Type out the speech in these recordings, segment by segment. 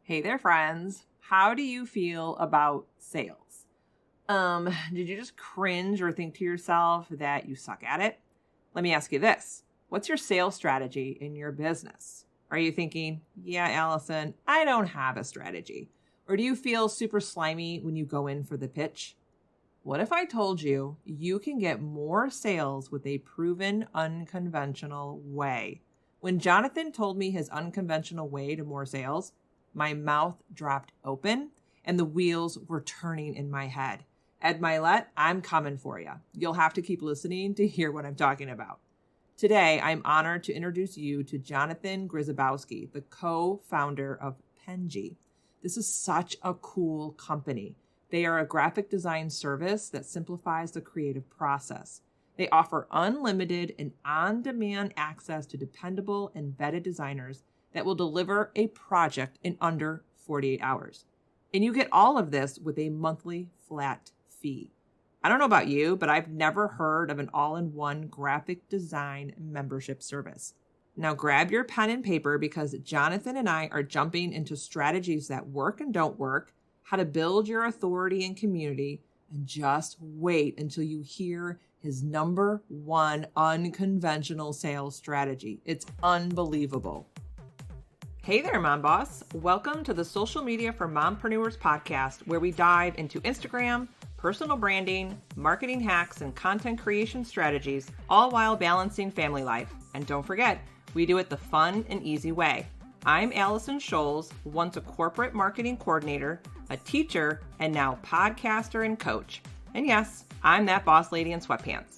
Hey there, friends. How do you feel about sales? Did you just cringe or think to yourself that you suck at it? Let me ask you this. What's your sales strategy in your business? Are you thinking, yeah, Allison, I don't have a strategy? Or do you feel super slimy when you go in for the pitch? What if I told you you can get more sales with a proven unconventional way? When Johnathan told me his unconventional way to more sales, my mouth dropped open and the wheels were turning in my head. Ed Milet, I'm coming for you. You'll have to keep listening to hear what I'm talking about. Today, I'm honored to introduce you to Johnathan Grzybowski, the co-founder of Penji. This is such a cool company. They are a graphic design service that simplifies the creative process. They offer unlimited and on-demand access to dependable and vetted designers that will deliver a project in under 48 hours. And you get all of this with a monthly flat fee. I don't know about you, but I've never heard of an all-in-one graphic design membership service. Now grab your pen and paper because Johnathan and I are jumping into strategies that work and don't work, how to build your authority and community, and just wait until you hear his number one unconventional sales strategy. It's unbelievable. Hey there, Mom Boss. Welcome to the Social Media for Mompreneurs podcast, where we dive into Instagram, personal branding, marketing hacks, and content creation strategies, all while balancing family life. And don't forget, we do it the fun and easy way. I'm Allison Scholes, once a corporate marketing coordinator, a teacher, and now podcaster and coach. And yes, I'm that boss lady in sweatpants.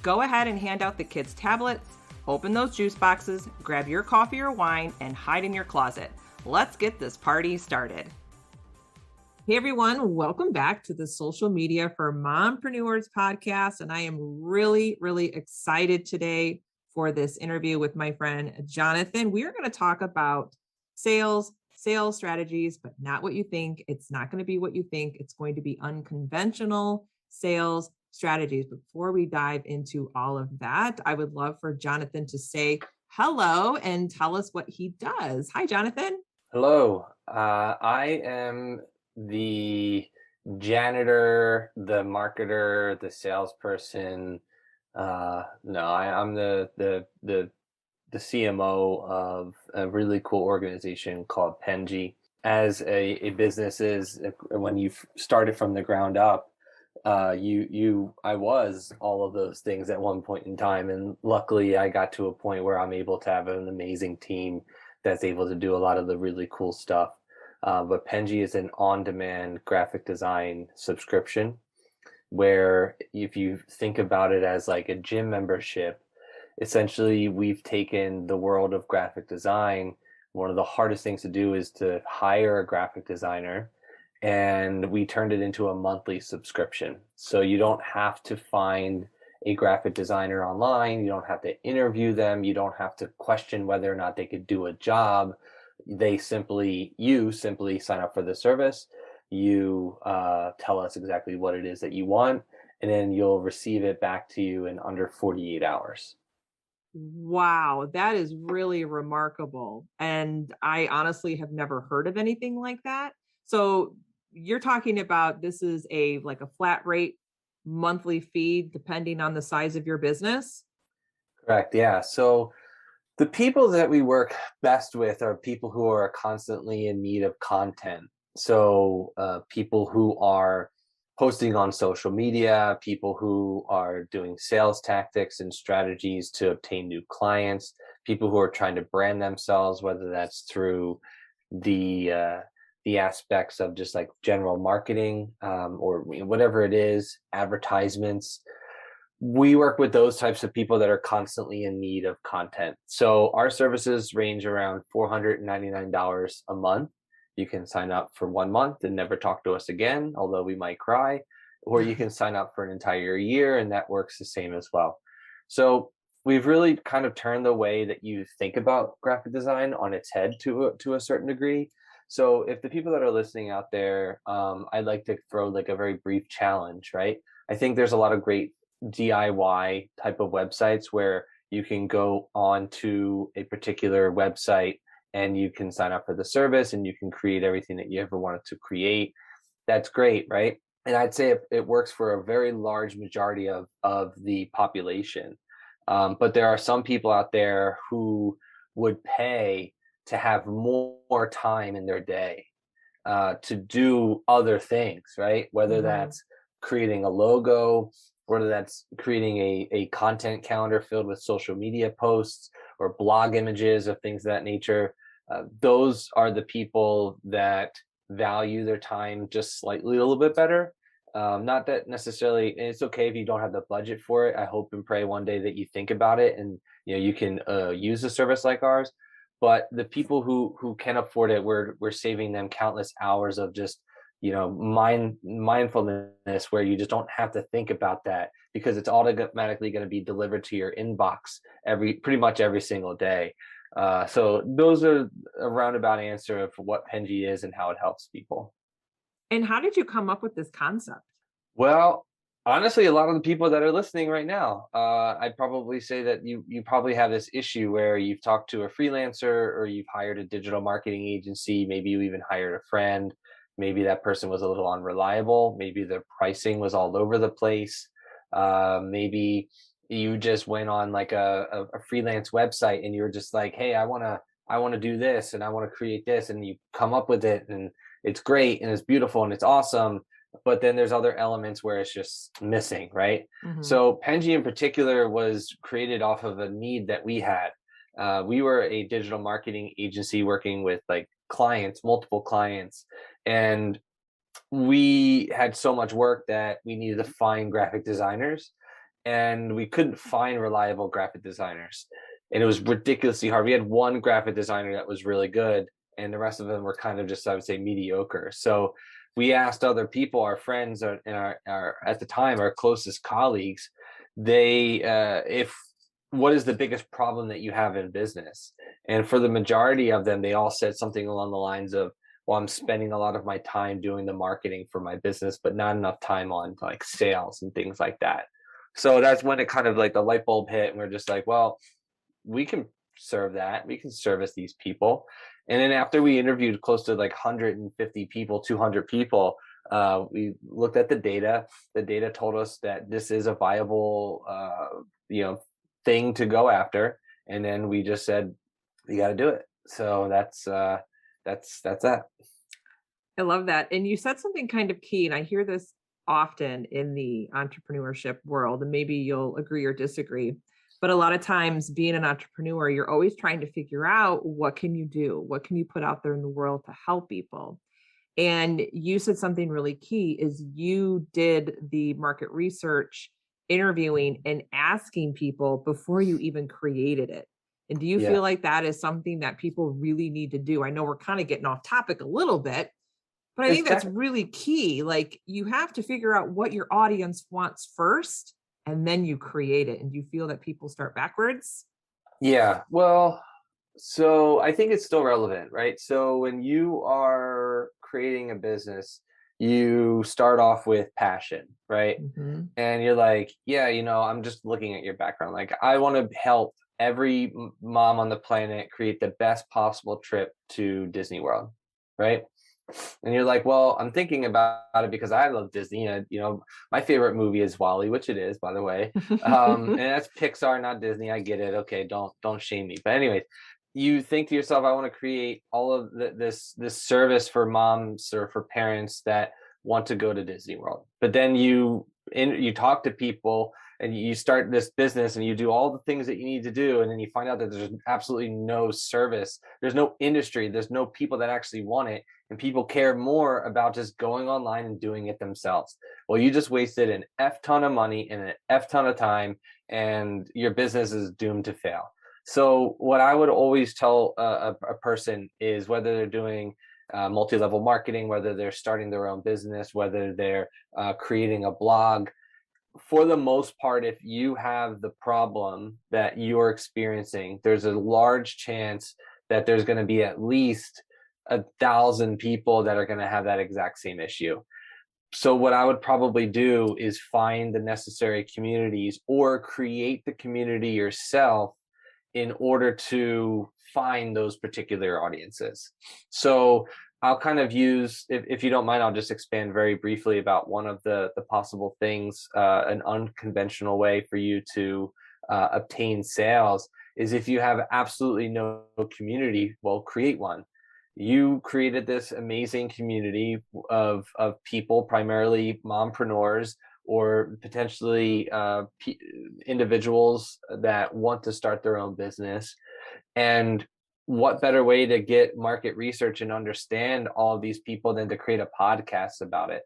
Go ahead and hand out the kids' tablets, open those juice boxes, grab your coffee or wine, and hide in your closet. Let's get this party started. Hey everyone, welcome back to the Social Media for Mompreneurs podcast. And I am really excited today for this interview with my friend Johnathan. We are going to talk about sales strategies, but not what you think. It's not going to be what you think. It's going to be unconventional sales strategies. Before we dive into all of that, I would love for Johnathan to say hello and tell us what he does. Hi, Johnathan. Hello. I am the janitor, the marketer, the salesperson. I'm the CMO of a really cool organization called Penji. As a business is, when you started from the ground up, I was all of those things at one point in time, and luckily I got to a point where I'm able to have an amazing team that's able to do a lot of the really cool stuff. But Penji is an on-demand graphic design subscription, where if you think about it as like a gym membership, essentially we've taken the world of graphic design. One of the hardest things to do is to hire a graphic designer, and we turned it into a monthly subscription. So you don't have to find a graphic designer online. You don't have to interview them. You don't have to question whether or not they could do a job. You simply sign up for the service. You tell us exactly what it is that you want, and then you'll receive it back to you in under 48 hours. Wow, that is really remarkable. And I honestly have never heard of anything like that. So you're talking about this is like a flat rate monthly fee depending on the size of your business? Correct. Yeah. So the people that we work best with are people who are constantly in need of content. So people who are posting on social media, people who are doing sales tactics and strategies to obtain new clients, people who are trying to brand themselves, whether that's through the aspects of just like general marketing or whatever it is, advertisements. We work with those types of people that are constantly in need of content. So our services range around $499 a month. You can sign up for 1 month and never talk to us again, although we might cry, or you can sign up for an entire year, and that works the same as well. So we've really kind of turned the way that you think about graphic design on its head to a certain degree. So if the people that are listening out there, I'd like to throw like a very brief challenge, right? I think there's a lot of great DIY type of websites where you can go on to a particular website and you can sign up for the service and you can create everything that you ever wanted to create. That's great, right? And I'd say it works for a very large majority of the population. But there are some people out there who would pay to have more time in their day to do other things, right? Whether Mm-hmm. that's creating a logo, whether that's creating a content calendar filled with social media posts or blog images of things of that nature. Those are the people that value their time just slightly a little bit better. Not that necessarily, and it's okay if you don't have the budget for it. I hope and pray one day that you think about it and you can use a service like ours. But the people who can afford it, we're saving them countless hours of just mindfulness, where you just don't have to think about that because it's automatically going to be delivered to your inbox pretty much every single day. So those are a roundabout answer of what Penji is and how it helps people. And how did you come up with this concept? Well, honestly, a lot of the people that are listening right now, I'd probably say that you probably have this issue where you've talked to a freelancer or you've hired a digital marketing agency. Maybe you even hired a friend. Maybe that person was a little unreliable. Maybe their pricing was all over the place. Maybe you just went on like a freelance website and you were just like, hey, I want to do this and I want to create this, and you come up with it and it's great and it's beautiful and it's awesome, but then there's other elements where it's just missing, right? Mm-hmm. So Penji in particular was created off of a need that we had. We were a digital marketing agency working with like clients, multiple clients, and we had so much work that we needed to find graphic designers, and we couldn't find reliable graphic designers. And it was ridiculously hard. We had one graphic designer that was really good, and the rest of them were kind of just, I would say, mediocre. So we asked other people, our friends, and our at the time our closest colleagues, if what is the biggest problem that you have in business? And for the majority of them, they all said something along the lines of, well, I'm spending a lot of my time doing the marketing for my business, but not enough time on like sales and things like that. So that's when it kind of like the light bulb hit, and we're just like, well, we can serve that. We can service these people. And then after we interviewed close to like 150 people, 200 people, we looked at the data. The data told us that this is a viable, thing to go after. And then we just said, you got to do it. So that's that. I love that. And you said something kind of key, and I hear this often in the entrepreneurship world, and maybe you'll agree or disagree. But a lot of times being an entrepreneur, you're always trying to figure out what can you do? What can you put out there in the world to help people? And you said something really key is you did the market research, interviewing and asking people before you even created it. And do you Yeah, feel like that is something that people really need to do? I know we're kind of getting off topic a little bit, but I it's think that's tech. really key. Like you have to figure out what your audience wants first, and then you create it. And do you feel that people start backwards? Yeah. Well, so I think it's still relevant, right? So when you are creating a business, you start off with passion, right? Hmm. And you're like, yeah, I'm just looking at your background. Like, I want to help every mom on the planet create the best possible trip to Disney World, right? And you're like, well, I'm thinking about it because I love Disney. And, my favorite movie is Wally, which it is, by the way. And that's Pixar, not Disney. I get it. Okay, don't shame me. But anyways, you think to yourself, I want to create all of this service for moms or for parents that want to go to Disney World. But then you talk to people and you start this business and you do all the things that you need to do, and then you find out that there's absolutely no service, there's no industry, there's no people that actually want it, and people care more about just going online and doing it themselves. Well, you just wasted an F ton of money and an F ton of time, and your business is doomed to fail. So what I would always tell a person is, whether they're doing multi-level marketing, whether they're starting their own business, whether they're creating a blog, for the most part, if you have the problem that you're experiencing, there's a large chance that there's going to be at least 1,000 people that are going to have that exact same issue. So what I would probably do is find the necessary communities or create the community yourself in order to find those particular audiences. So I'll kind of use, if you don't mind, I'll just expand very briefly about one of the possible things, an unconventional way for you to obtain sales is if you have absolutely no community, well, create one. You created this amazing community of people, primarily mompreneurs or potentially individuals that want to start their own business. And what better way to get market research and understand all of these people than to create a podcast about it?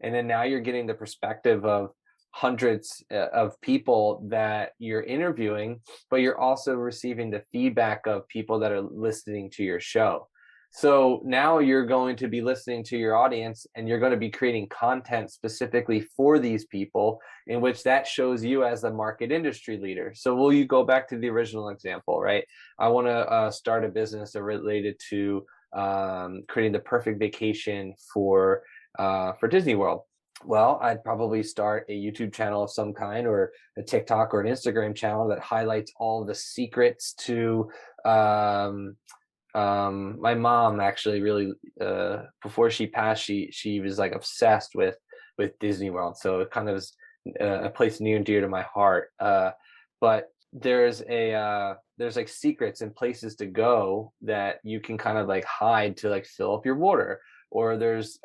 And then now you're getting the perspective of hundreds of people that you're interviewing, but you're also receiving the feedback of people that are listening to your show. So now you're going to be listening to your audience and you're going to be creating content specifically for these people, in which that shows you as the market industry leader. So will you go back to the original example, right? I want to start a business related to creating the perfect vacation for Disney World. Well, I'd probably start a YouTube channel of some kind, or a TikTok or an Instagram channel that highlights all the secrets to my mom actually really before she passed, she was like obsessed with Disney World, so it kind of is a place near and dear to my heart. But there's like secrets and places to go that you can kind of like hide to like fill up your water, or there's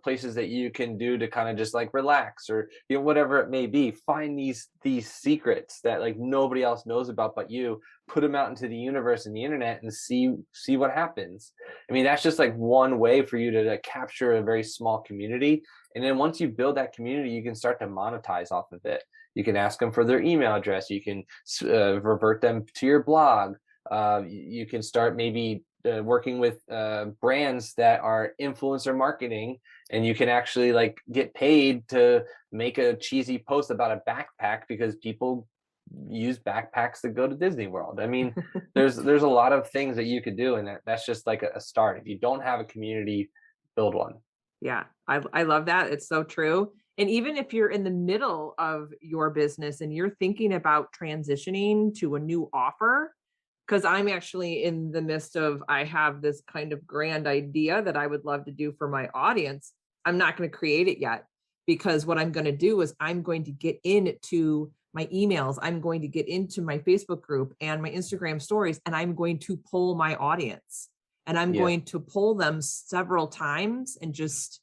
places that you can do to kind of just like relax, or whatever it may be. Find these secrets that like nobody else knows about but you, put them out into the universe and the internet, and see what happens. I mean, that's just like one way for you to like capture a very small community. And then once you build that community, you can start to monetize off of it. You can ask them for their email address. You can revert them to your blog. You can start maybe working with brands that are influencer marketing, and you can actually like get paid to make a cheesy post about a backpack because people use backpacks to go to Disney World. I mean, there's a lot of things that you could do, and that's just like a start. If you don't have a community, build one. Yeah, I love that. It's so true. And even if you're in the middle of your business and you're thinking about transitioning to a new offer, because I'm actually in the midst of, I have this kind of grand idea that I would love to do for my audience. I'm not going to create it yet, because what I'm going to do is I'm going to get into my emails. I'm going to get into my Facebook group and my Instagram stories, and I'm going to poll my audience, and I'm going to poll them several times and just,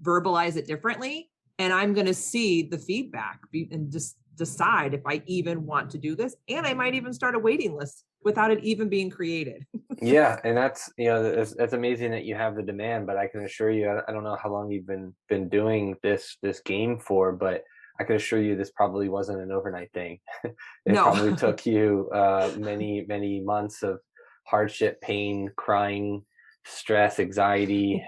verbalize it differently. And I'm going to see the feedback and just decide if I even want to do this. And I might even start a waiting list without it even being created. Yeah. And that's, that's amazing that you have the demand, but I can assure you, I don't know how long you've been doing this game for, but I can assure you this probably wasn't an overnight thing. It probably took you many, many months of hardship, pain, crying, stress, anxiety,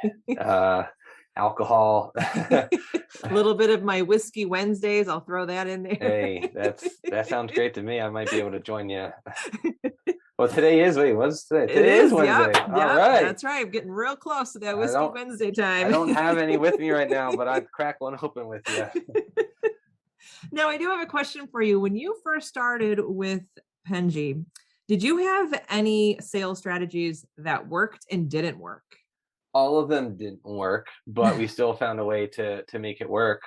alcohol. A little bit of my whiskey Wednesdays, I'll throw that in there. Hey, that sounds great to me. I might be able to join you. Well, today is what's today? Today is Wednesday. Yep, all right, that's right. I'm getting real close to that whiskey Wednesday time. I don't have any with me right now, but I'd crack one open with you. Now, I do have a question for you. When you first started with Penji, did you have any sales strategies that worked and didn't work? All of them didn't work, but we still found a way to make it work.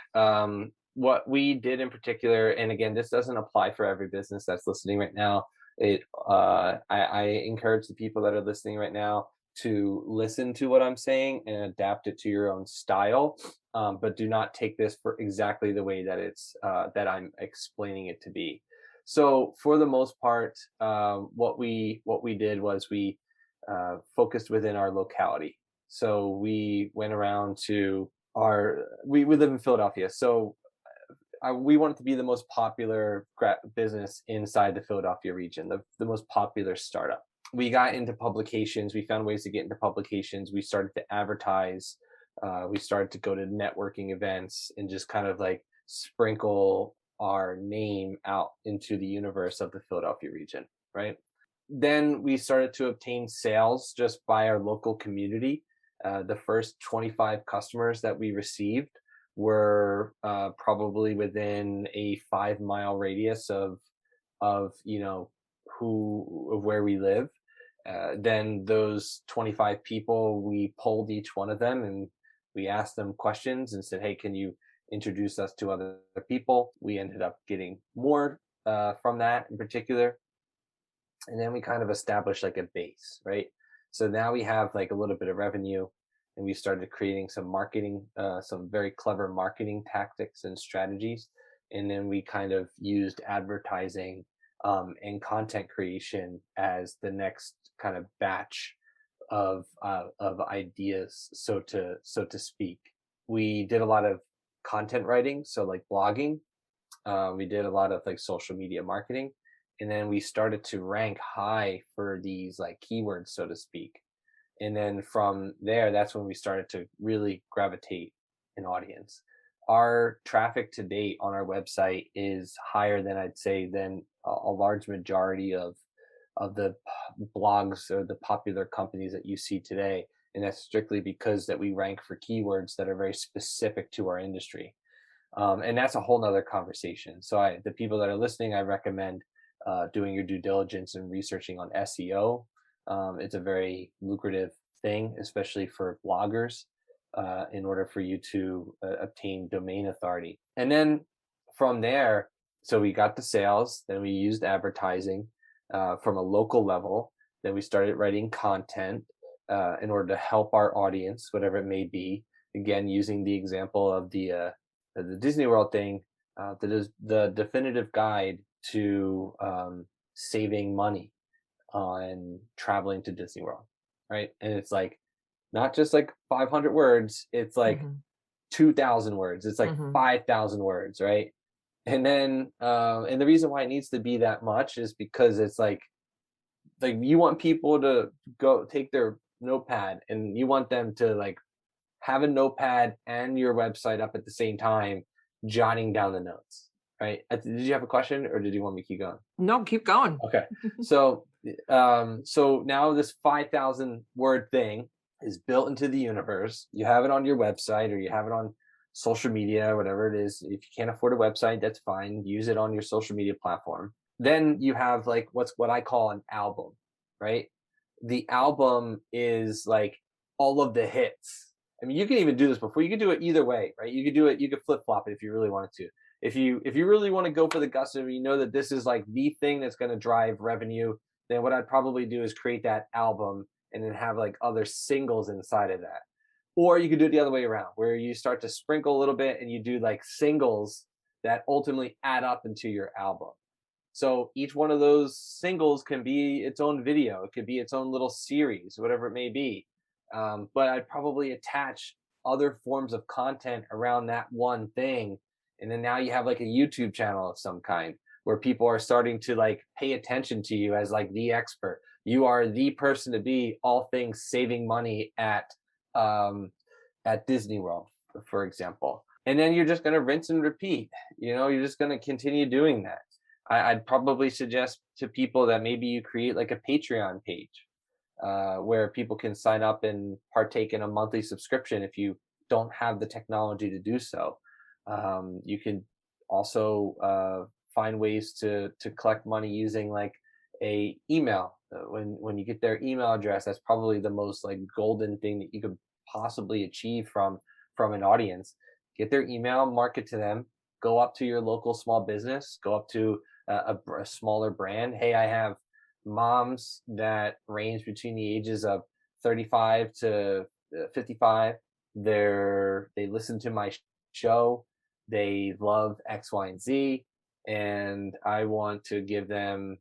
What we did in particular, and again, this doesn't apply for every business that's listening right now. I encourage the people that are listening right now to listen to what I'm saying and adapt it to your own style, but do not take this for exactly the way that that I'm explaining it to be. So for the most part, what we did was we focused within our locality. So we went around to we live in Philadelphia. So we wanted to be the most popular business inside the Philadelphia region, the most popular startup. We got into publications. We found ways to get into publications. We started to advertise. We started to go to networking events and just kind of like sprinkle our name out into the universe of the Philadelphia region, right? Then we started to obtain sales just by our local community. The first 25 customers that we received were probably within a 5-mile radius of where we live. Then those 25 people, we polled each one of them and we asked them questions and said, hey, can you introduce us to other people? We ended up getting more from that in particular. And then we kind of established like a base, right? So now we have like a little bit of revenue, and we started creating some marketing, some very clever marketing tactics and strategies. And then we kind of used advertising and content creation as the next kind of batch of ideas, so to speak. We did a lot of content writing, so like blogging. We did a lot of like social media marketing, and then we started to rank high for these like keywords, so to speak. And then from there, that's when we started to really gravitate an audience. Our traffic to date on our website is higher than, I'd say, than a large majority of the blogs or the popular companies that you see today. And that's strictly because that we rank for keywords that are very specific to our industry. And that's a whole nother conversation. So the people that are listening, I recommend doing your due diligence and researching on SEO. It's a very lucrative thing, especially for bloggers, in order for you to obtain domain authority. And then from there, so we got the sales, then we used advertising from a local level. Then we started writing content in order to help our audience, whatever it may be. Again, using the example of the Disney World thing, that is the definitive guide to saving money on traveling to Disney World, right? And it's like not just like 500 words, it's like 2,000 words, it's like 5,000 words, right? And then and the reason why it needs to be that much is because it's like you want people to go take their notepad, and you want them to like have a notepad and your website up at the same time, jotting down the notes, right? Did you have a question, or did you want me to keep going? No, keep going. Okay. So now this 5,000 word thing is built into the universe. You have it on your website, or you have it on social media, whatever it is. If you can't afford a website, that's fine. Use it on your social media platform. Then you have like what I call an album, right? The album is like all of the hits. I mean, you can even do this before. You can do it either way, right? You could do it. You could flip flop it if you really wanted to. If you really want to go for the gusto, you know that this is like the thing that's going to drive revenue, then what I'd probably do is create that album and then have like other singles inside of that. Or you could do it the other way around, where you start to sprinkle a little bit and you do like singles that ultimately add up into your album. So each one of those singles can be its own video. It could be its own little series, whatever it may be. But I'd probably attach other forms of content around that one thing. And then now you have like a YouTube channel of some kind where people are starting to like pay attention to you as like the expert. You are the person to be, all things saving money at Disney World, for example. And then you're just going to rinse and repeat. You're just going to continue doing that. I'd probably suggest to people that maybe you create like a Patreon page where people can sign up and partake in a monthly subscription if you don't have the technology to do so. You can also find ways to collect money using like a email. When you get their email address, that's probably the most like golden thing that you could possibly achieve from an audience. Get their email, market to them, go up to your local small business, go up to a smaller brand. Hey, I have moms that range between the ages of 35 to 55. They listen to my show. They love X, Y, and Z. And I want to give them,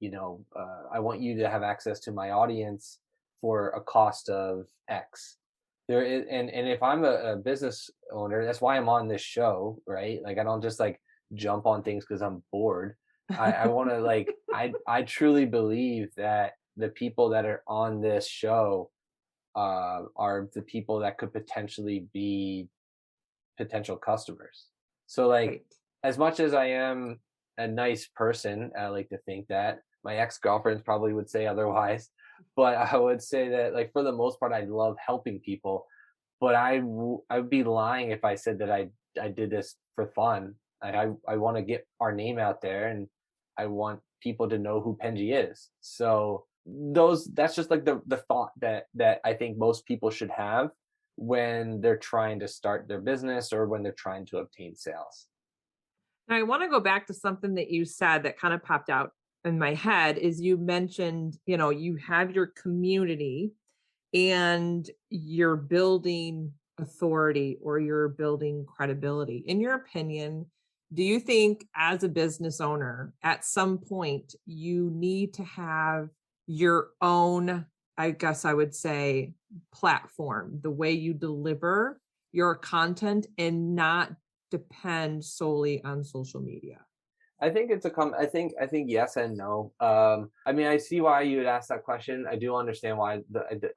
I want you to have access to my audience for a cost of X. There is, and if I'm a business owner, that's why I'm on this show, right? Like I don't just like jump on things because I'm bored. I want to like, I truly believe that the people that are on this show are the people that could potentially be potential customers. So like, Right. As much as I am a nice person, I like to think that my ex-girlfriends probably would say otherwise, but I would say that like for the most part, I love helping people, but I would be lying if I said that I did this for fun. I want to get our name out there, and I want people to know who Penji is. So that's just like the thought that I think most people should have when they're trying to start their business or when they're trying to obtain sales. Now, I want to go back to something that you said that kind of popped out in my head is you mentioned, you have your community and you're building authority or you're building credibility. In your opinion, do you think as a business owner, at some point, you need to have your own, I guess I would say, platform, the way you deliver your content and not depend solely on social media? I think I think yes and no. I mean, I see why you would ask that question. I do understand why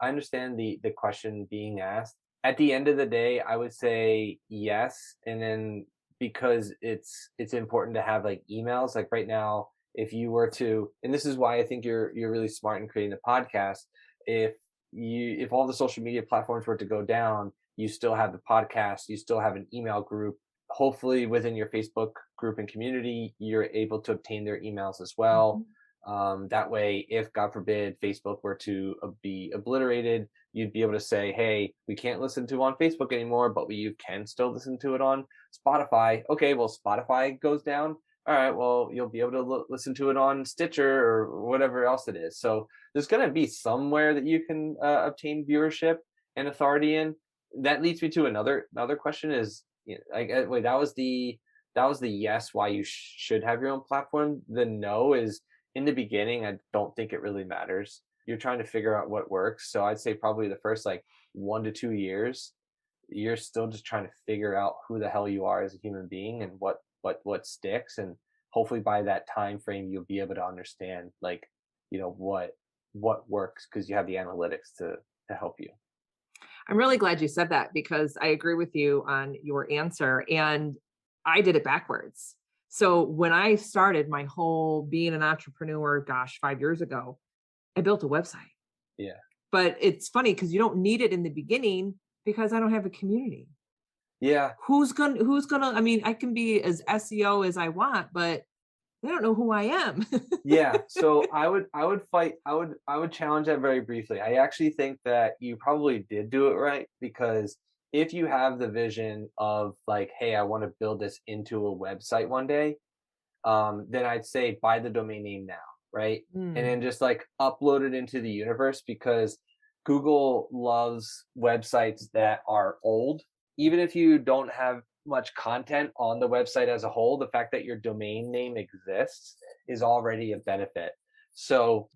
I understand the question being asked. At the end of the day, I would say yes, and then because it's important to have like emails. Like right now, if you were to, and this is why I think you're really smart in creating a podcast. If all the social media platforms were to go down, you still have the podcast, you still have an email group. Hopefully within your Facebook group and community, you're able to obtain their emails as well. Mhm. That way, if God forbid Facebook were to be obliterated, you'd be able to say, hey, we can't listen to it on Facebook anymore, but you can still listen to it on Spotify. Okay, well, Spotify goes down. All right, well, you'll be able to listen to it on Stitcher or whatever else it is. So there's going to be somewhere that you can obtain viewership and authority in. That leads me to another question is, wait, that was the yes, why you should have your own platform. The no is, in the beginning, I don't think it really matters. You're trying to figure out what works. So I'd say probably the first like 1 to 2 years, you're still just trying to figure out who the hell you are as a human being and what sticks. And hopefully by that time frame, you'll be able to understand like, what works because you have the analytics to help you. I'm really glad you said that because I agree with you on your answer. And I did it backwards. So when I started my whole being an entrepreneur, gosh, 5 years ago, I built a website. Yeah. But it's funny because you don't need it in the beginning because I don't have a community. Yeah. Who's gonna, I mean, I can be as SEO as I want, but they don't know who I am. Yeah, so I would challenge that very briefly. I actually think that you probably did do it right because if you have the vision of like, hey, I want to build this into a website one day, then I'd say buy the domain name now, right? And Hmm. then just like upload it into the universe because Google loves websites that are old. Even if you don't have much content on the website as a whole, the fact that your domain name exists is already a benefit. So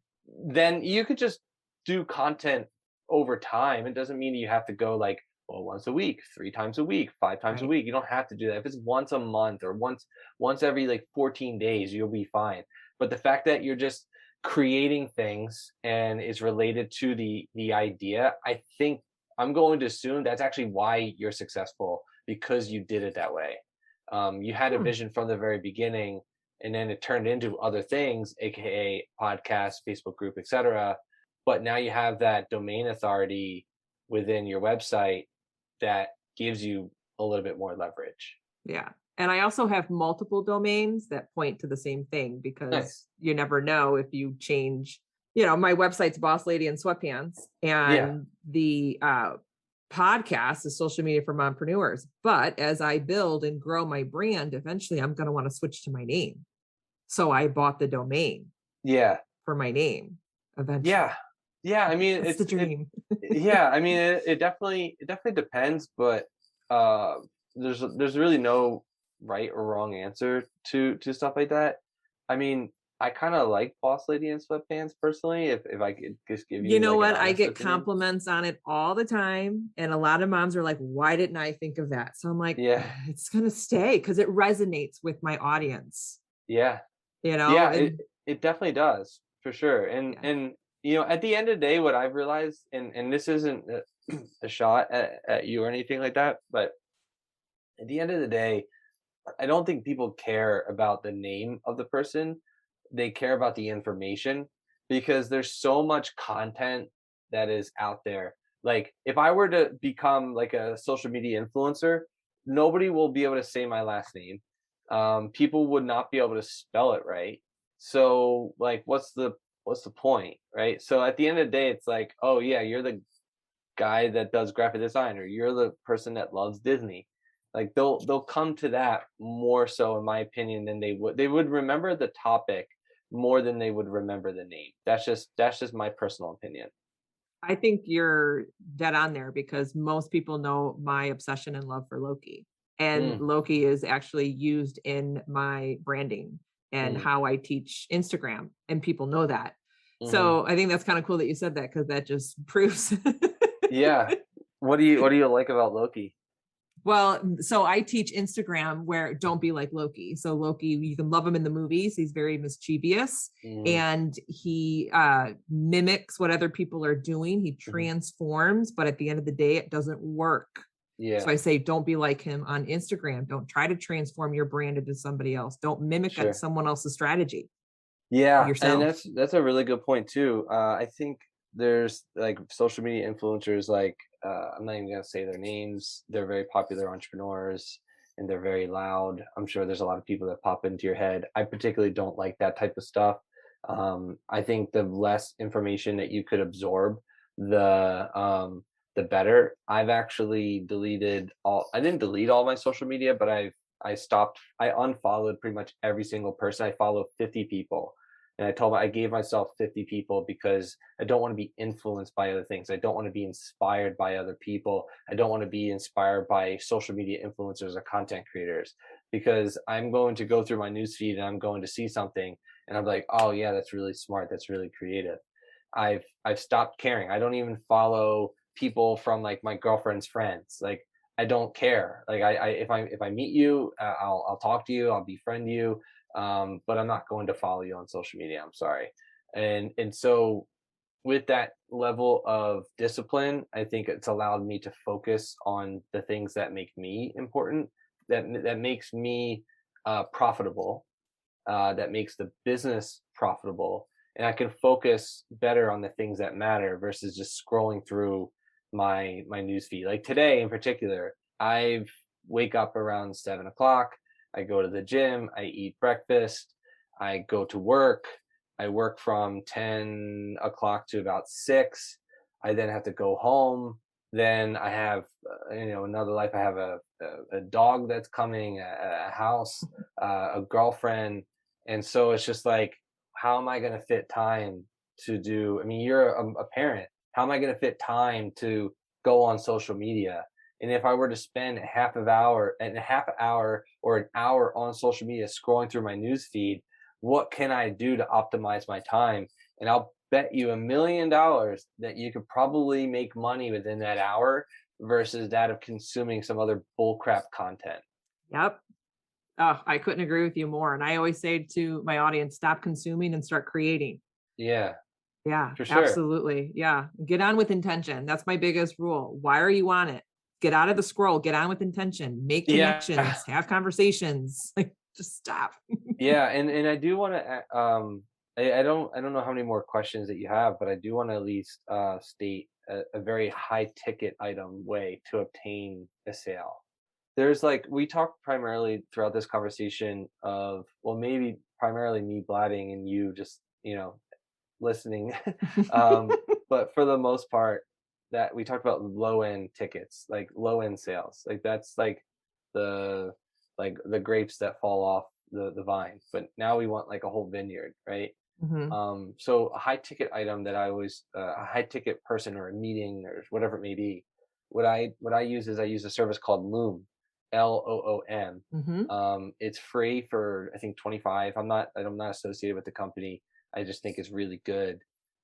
then you could just do content over time. It doesn't mean you have to go like, well, once a week, 3 times a week, 5 times a Right. week. You don't have to do that. If it's once a month or once every like 14 days, you'll be fine. But the fact that you're just creating things and is related to the idea, I think I'm going to assume that's actually why you're successful because you did it that way. You had a Hmm. vision from the very beginning, and then it turned into other things, aka podcast, Facebook group, etc. But now you have that domain authority within your website that gives you a little bit more leverage. Yeah. And I also have multiple domains that point to the same thing because Nice. you never know if you change, my website's Boss Lady in Sweatpants Yeah. and the podcast is Social Media for Mompreneurs. But as I build and grow my brand, eventually I'm going to want to switch to my name. So I bought the domain Yeah. for my name Yeah. eventually. Yeah. I mean, That's the dream. yeah, I mean, it definitely depends, but uh, there's really no right or wrong answer to stuff like that. I mean, I kind of like Boss Lady in Sweatpants personally. If I could just give You you know like an what? I honest get opinion. compliments on it all the time. And a lot of moms are like, why didn't I think of that? So I'm like, Yeah, it's going to stay because it resonates with my audience, yeah, yeah. It and it definitely does for sure. And yeah. and at the end of the day, what I've realized, and this isn't a shot at you or anything like that, but at the end of the day, I don't think people care about the name of the person. They care about the information because there's so much content that is out there. Like if I were to become like a social media influencer, nobody will be able to say my last name. People would not be able to spell it right. So like what's the point, right? So at the end of the day, it's like, oh yeah, you're the guy that does graphic design, or you're the person that loves Disney. Like they'll come to that more so, in my opinion, than they would remember the topic more than they would remember the name. That's just my personal opinion. I think you're dead on there because most people know my obsession and love for Loki. And Mm, Loki is actually used in my branding and mm, how I teach Instagram, and people know that. hmm. So I think that's kind of cool that you said that because that just proves. Yeah. What do you like about Loki? Well, so I teach Instagram where don't be like Loki. So Loki, you can love him in the movies. He's very mischievous Mm, and he mimics what other people are doing. He hmm. transforms, but at the end of the day, it doesn't work. So Yeah, I say, don't be like him on Instagram. Don't try to transform your brand into somebody else. Don't mimic sure. someone else's strategy. Be Yeah, and yourself. that's a really good point too. I think there's like social media influencers, like I'm not even gonna say their names. They're very popular entrepreneurs and they're very loud. I'm sure there's a lot of people that pop into your head. I particularly don't like that type of stuff. I think the less information that you could absorb, the better. I've actually deleted all. I didn't delete all my social media, but I unfollowed pretty much every single person. I follow 50 people, and I gave myself 50 people because I don't want to be influenced by other things. I don't want to be inspired by other people. I don't want to be inspired by social media influencers or content creators, because I'm going to go through my newsfeed and I'm going to see something and I'm like, oh yeah, that's really smart. That's really creative. I've stopped caring. I don't even follow people from like my girlfriend's friends. Like I don't care. Like if I meet you, I'll talk to you. I'll befriend you, but I'm not going to follow you on social media. I'm sorry. And so with that level of discipline, I think it's allowed me to focus on the things that make me important, that makes me profitable, that makes the business profitable, and I can focus better on the things that matter versus just scrolling through my news feed. Like today in particular, I wake up around 7 o'clock. I go to the gym. I eat breakfast. I go to work. I work from 10 o'clock to about 6. I then have to go home. Then I have, another life. I have a dog that's coming, a house, a girlfriend, and so it's just like, how am I going to fit time to do? I mean, you're a parent. How am I going to fit time to go on social media? And if I were to spend a half hour or an hour on social media scrolling through my news feed, what can I do to optimize my time? And I'll bet you $1 million that you could probably make money within that hour versus that of consuming some other bullcrap content. Yep. Oh, I couldn't agree with you more. And I always say to my audience, stop consuming and start creating. Yeah, Yeah, for sure. absolutely. Yeah. Get on with intention. That's my biggest rule. Why are you on it? Get out of the scroll, get on with intention, make Yeah. connections, have conversations. Like just stop. Yeah, and I do want to I don't know how many more questions that you have, but I do want to at least state a very high ticket item way to obtain a sale. There's like, we talked primarily throughout this conversation of, well, maybe primarily me blabbing and you just, listening. um, but for the most part, that we talked about low end tickets, like low end sales. Like that's the the grapes that fall off the vine. But now we want like a whole vineyard, right? Mhm. So a high ticket item that I always, a high ticket person or a meeting or whatever it may be, what I use is I use a service called Loom, Loom. Mhm. It's free for I think 25. I'm not associated with the company. I just think it's really good,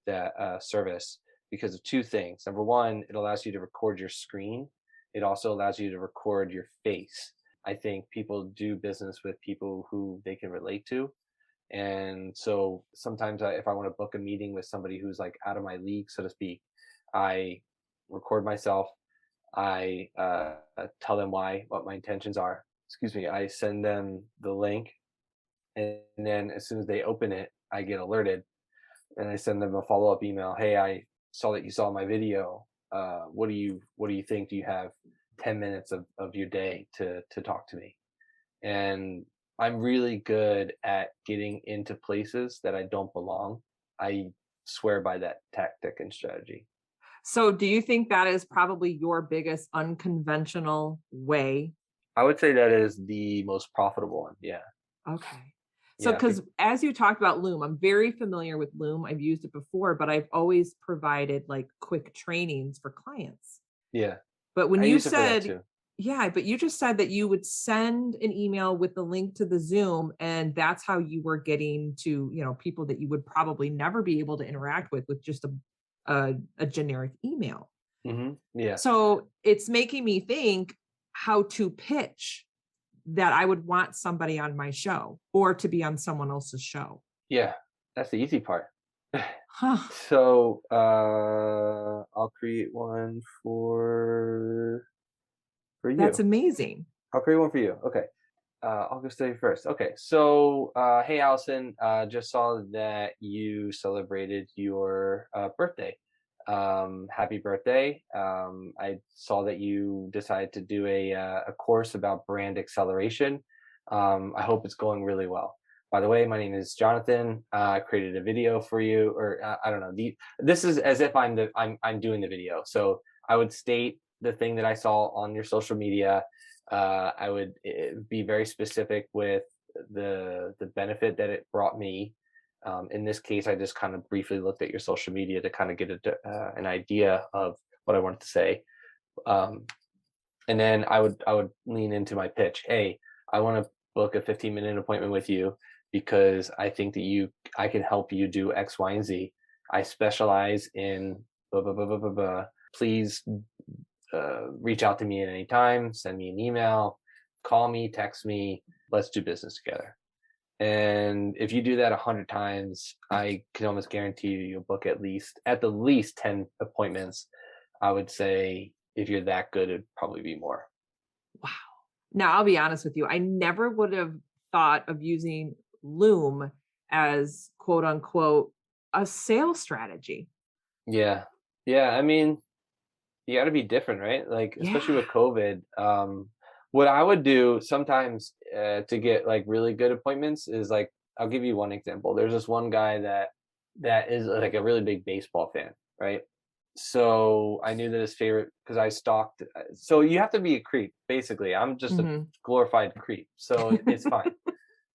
that service, because of two things. Number one, it allows you to record your screen. It also allows you to record your face. I think people do business with people who they can relate to, and so sometimes if I want to book a meeting with somebody who's like out of my league, so to speak, I record myself. I tell them what my intentions are. Excuse me. I send them the link, and then as soon as they open it, I get alerted, and I send them a follow up email. Hey, I saw that you saw my video. What do you think? Do you have 10 minutes of your day to talk to me? And I'm really good at getting into places that I don't belong. I swear by that tactic and strategy. So do you think that is probably your biggest unconventional way? I would say that is the most profitable one. Yeah. Okay. So, Yeah. because as you talked about Loom, I'm very familiar with Loom. I've used it before, but I've always provided like quick trainings for clients. Yeah. But when I you use it for that said, too. yeah, but you just said that you would send an email with the link to the Zoom, and that's how you were getting to, people that you would probably never be able to interact with just a generic email. Yeah. So it's making me think how to pitch that I would want somebody on my show or to be on someone else's show. Yeah. That's the easy part. Huh. So I'll create one for That's you. amazing. I'll create one for you. Okay. I'll go study first. Okay. So hey Allison, just saw that you celebrated your birthday. Happy birthday. I saw that you decided to do a course about brand acceleration. I hope it's going really well. By the way, my name is Jonathan. I created a video for you, or I don't know. This is as if I'm doing the video. So I would state the thing that I saw on your social media. I would be very specific with the benefit that it brought me. In this case, I just kind of briefly looked at your social media to kind of get an idea of what I wanted to say, and then I would lean into my pitch. Hey, I want to book a 15-minute appointment with you because I think that I can help you do X, Y, and Z. I specialize in blah blah blah blah blah. Blah. Please reach out to me at any time, send me an email, call me, text me, let's do business together. And if you do that 100 times, I can almost guarantee you'll book at the least 10 appointments. I would say if you're that good, it'd probably be more. Wow. Now, I'll be honest with you. I never would have thought of using Loom as quote unquote a sales strategy. Yeah. Yeah. I mean, you got to be different, right? Like, especially Yeah. with COVID. What I would do sometimes to get like really good appointments is like, I'll give you one example. There's this one guy that is like a really big baseball fan, right? So I knew that his favorite because I stalked. So you have to be a creep, basically. I'm just a Mhm. glorified creep, so it's fine.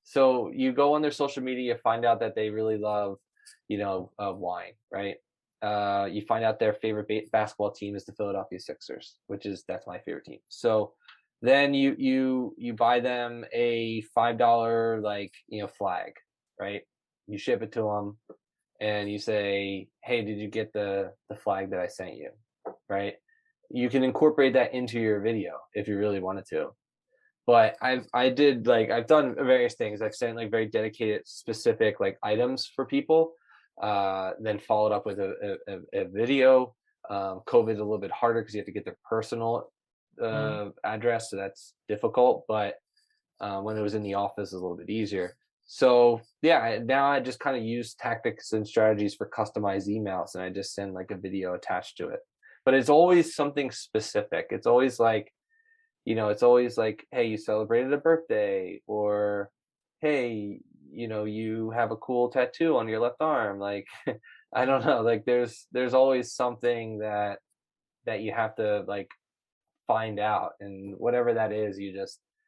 So you go on their social media, find out that they really love, wine, right? You find out their favorite basketball team is the Philadelphia Sixers, that's my favorite team. So then you buy them a $5 flag, right? You ship it to them, and you say, "Hey, did you get the flag that I sent you?" Right? You can incorporate that into your video if you really wanted to. But I've done various things. I've sent like very dedicated, specific like items for people, then followed up with a video. COVID's a little bit harder because you have to get their personal Mm. address, so that's difficult. But when it was in the office, it's a little bit easier. So yeah, now I just kind of use tactics and strategies for customized emails, and I just send like a video attached to it. But it's always something specific. It's always like, hey, you celebrated a birthday, or hey, you have a cool tattoo on your left arm. Like, I don't know, like there's always something that you have to like find out, and whatever that is,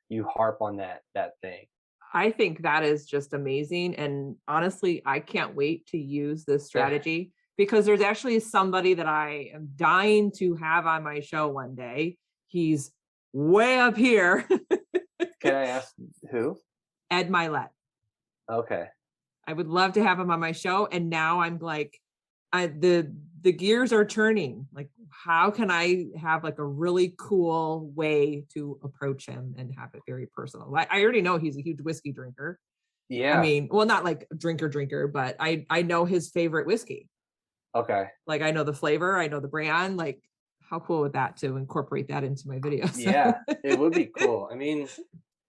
you harp on that thing. I think that is just amazing. And honestly, I can't wait to use this strategy because there's actually somebody that I am dying to have on my show one day. He's way up here. Can I ask who? Ed Milet. Okay. I would love to have him on my show. And now I'm like, the gears are turning. Like, how can I have like a really cool way to approach him and have it very personal? I already know he's a huge whiskey drinker. I Yeah. mean, well, not like drinker, but I know his favorite whiskey. Okay. Like I know the flavor, I know the brand. Like, how cool would that to incorporate that into my videos? Yeah, it would be cool. I mean,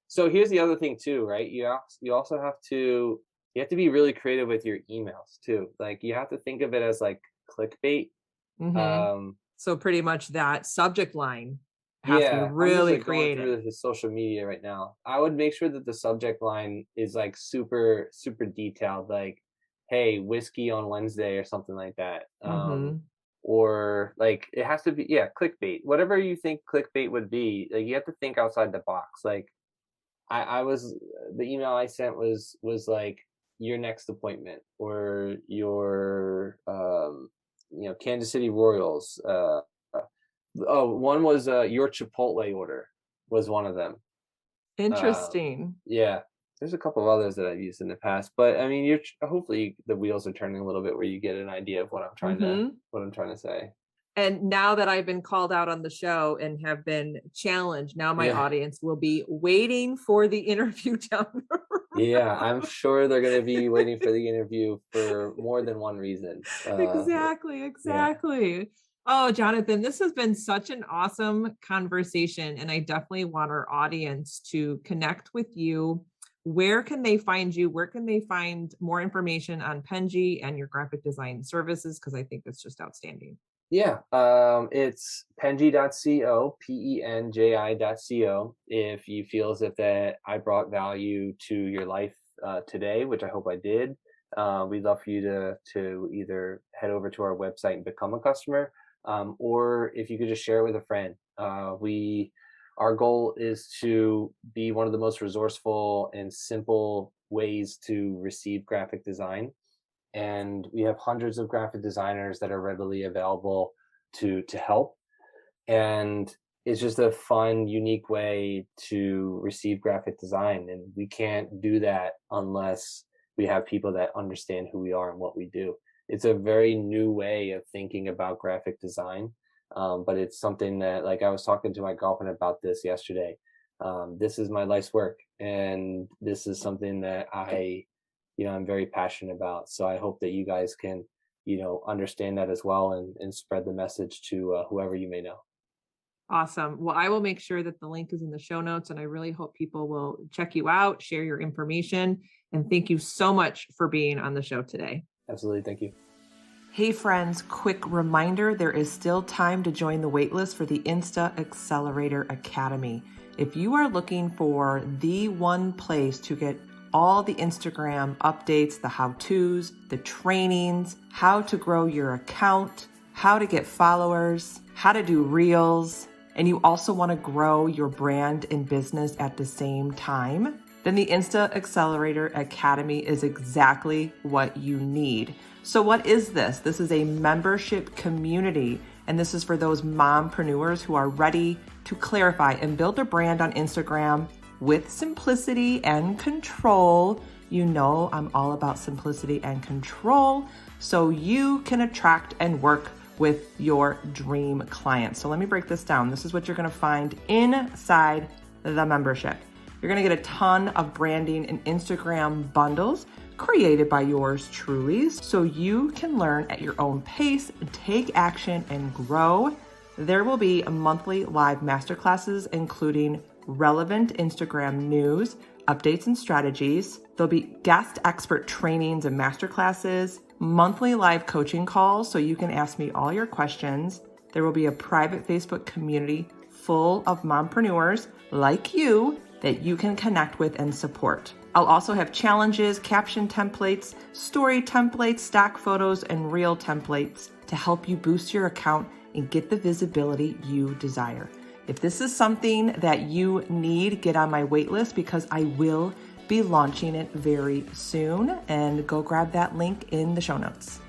so here's the other thing too, right? You also have to be really creative with your emails too. Like you have to think of it as like clickbait. Hmm. Um, So pretty much that subject line has to be yeah, I'm just really like going creative. through his social media right now. I would make sure that the subject line is like super super detailed. Like, hey, whiskey on Wednesday or something like that. Mm-hmm. Or like it has to be, yeah, clickbait. Whatever you think clickbait would be, like you have to think outside the box. Like I was the email I sent was like your next appointment or your Kansas City Royals. One was your Chipotle order was one of them. Interesting. Yeah, there's a couple of others that I've used in the past, but I mean, hopefully the wheels are turning a little bit where you get an idea of Mm-hmm. what I'm trying to say. And now that I've been called out on the show and have been challenged, now my Yeah. audience will be waiting for the interview down the Yeah, road. I'm sure they're gonna be waiting for the interview for more than one reason. Exactly, Yeah. exactly. Oh, Jonathan, this has been such an awesome conversation, and I definitely want our audience to connect with you. Where can they find you? Where can they find more information on Penji and your graphic design services? Because I think it's just outstanding. Yeah, it's penji.co, penji.co. If you feel as if that I brought value to your life today, which I hope I did, we'd love for you to either head over to our website and become a customer, or if you could just share it with a friend. Our goal is to be one of the most resourceful and simple ways to receive graphic design, and we have hundreds of graphic designers that are readily available to help, and it's just a fun, unique way to receive graphic design, and we can't do that unless we have people that understand who we are and what we do. It's a very new way of thinking about graphic design, but it's something that, like, I was talking to my girlfriend about this yesterday. This is my life's work, and this is something that I'm very passionate about. So I hope that you guys can, understand that as well, and spread the message to whoever you may know. Awesome. Well, I will make sure that the link is in the show notes, and I really hope people will check you out, share your information, and thank you so much for being on the show today. Absolutely. Thank you. Hey friends, quick reminder, there is still time to join the waitlist for the Insta-Accelerator Academy. If you are looking for the one place to get all the Instagram updates, the how-tos, the trainings, how to grow your account, how to get followers, how to do reels, and you also want to grow your brand and business at the same time, then the Insta-Accelerator Academy is exactly what you need. So what is this? This is a membership community, and this is for those mompreneurs who are ready to clarify and build a brand on Instagram with simplicity and control. You know I'm all about simplicity and control, so you can attract and work with your dream clients. So let me break this down. This is what you're gonna find inside the membership. You're gonna get a ton of branding and Instagram bundles created by yours truly, so you can learn at your own pace, take action, and grow. There will be monthly live masterclasses, including relevant Instagram news, updates, and strategies. There'll be guest expert trainings and masterclasses, monthly live coaching calls, so you can ask me all your questions. There will be a private Facebook community full of mompreneurs like you that you can connect with and support. I'll also have challenges, caption templates, story templates, stock photos, and reel templates to help you boost your account and get the visibility you desire. If this is something that you need, get on my wait list because I will be launching it very soon, and go grab that link in the show notes.